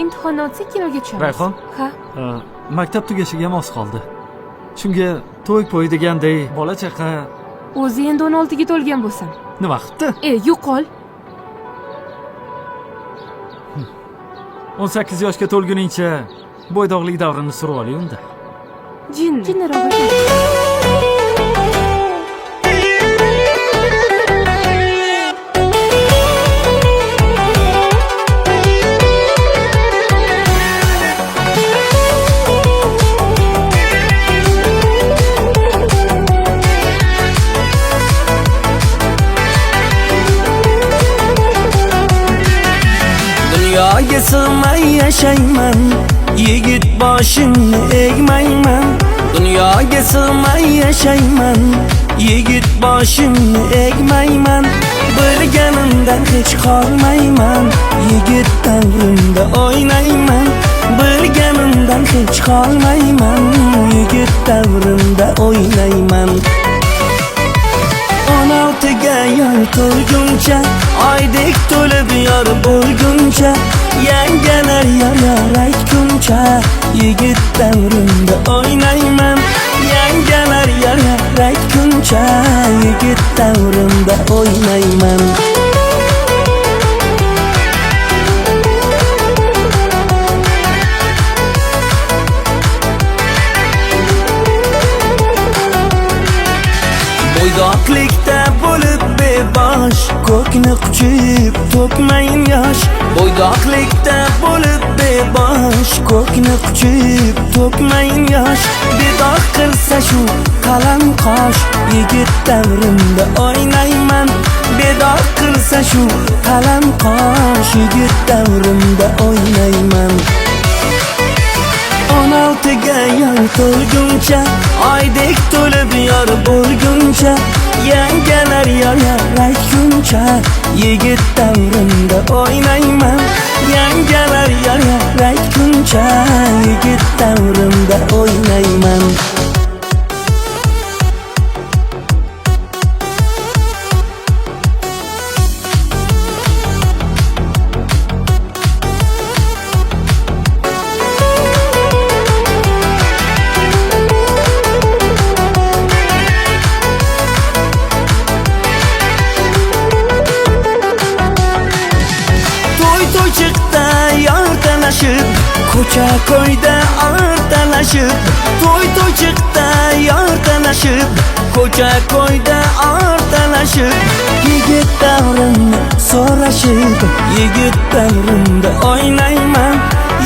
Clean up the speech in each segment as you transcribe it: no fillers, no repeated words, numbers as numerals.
Imtihonni o'tsak kinoga tushamiz. Rayhon? Ha? Maktab tugashiga ham oz qoldi. Shunga to'y deganday bola chaqa. O'zi endi 16 ga to'lgan bo'lsam. Nima qilibdi? Yo'qol. 18 yoshga to'lguningcha bo'ydoqlik davrini surib ol unda. Jinniroq. Dunyoga sig'may yashayman, yigit boshimni egmayman. Dunyoga sig'may yashayman, yigit boshimni egmayman. Bilganimdan hech qolmayman, yigit davrimda o'ynayman. Bilganimdan hech qolmayman, yigit davrimda o'ynayman. 16ga yo'l to'lguncha, oydek to'lib yor bo'lguncha, yangalar yorar aytguncha, yigit davrimda o'ynayman. Yangalar yorar aytguncha, yigit davrimda o'ynayman. Bo'ydoqlikda bo'lib bebosh, ko'kni quchib to'kmayin yosh. Bo'ydoqlikda bo'lib bebosh, ko'kni quchib to'kmayin yosh. Bedoq qilsa shu qalam qosh, yigit davrimda o'ynayman. Bedoq qilsa shu qalam qosh, yigit davrimda o'ynayman. 16ga yo'l to'lguncha, oydek to'lib yor bo'lguncha, yangalar yorar aytguncha, yigit davrimda o'ynayman. Yangalar yorar aytguncha, yigit davrimda o'ynayman. Ko'cha ko'yda ortalashib, to'y chiqda yor talashib, ko'cha ko'yda ortalashib, yigit davrimni so'rashib, yigit davrimda o'ynayman.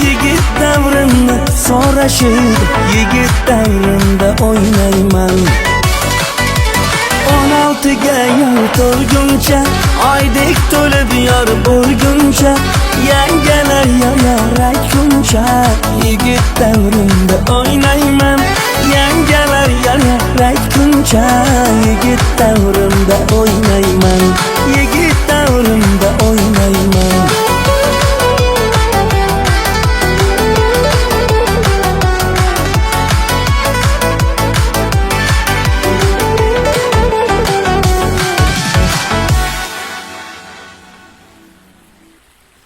Yigit davrimni so'rashib, yigit davrimda o'ynayman. 16ga yo'l to'lguncha, oydek to'lib yor bo'lguncha, yangalar yorar aytguncha, yigit davrimda o'ynayman. Yangalar yorar aytguncha, yigit davrimda o'ynayman. Yigit davrimda o'ynayman.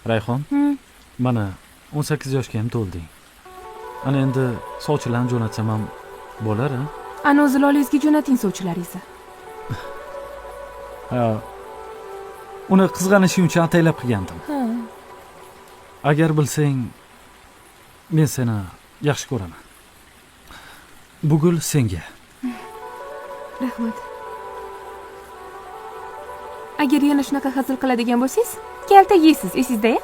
Rayhon, mana 18 yoshga ham to'lding. Ana endi sovchilarni jo'natsam ham bo'lar-a? Ana o'zi lolingizga jo'nating sovchilaringizni. Uni qizg'anishing uchun ataylab qilgandim. Agar bilsang, men seni yaxshi ko'raman. Bu gul senga. Rahmat. Agar yana shunaqa hazil qiladigan bo'lsangiz, kalta yeysiz, esingizda-ya?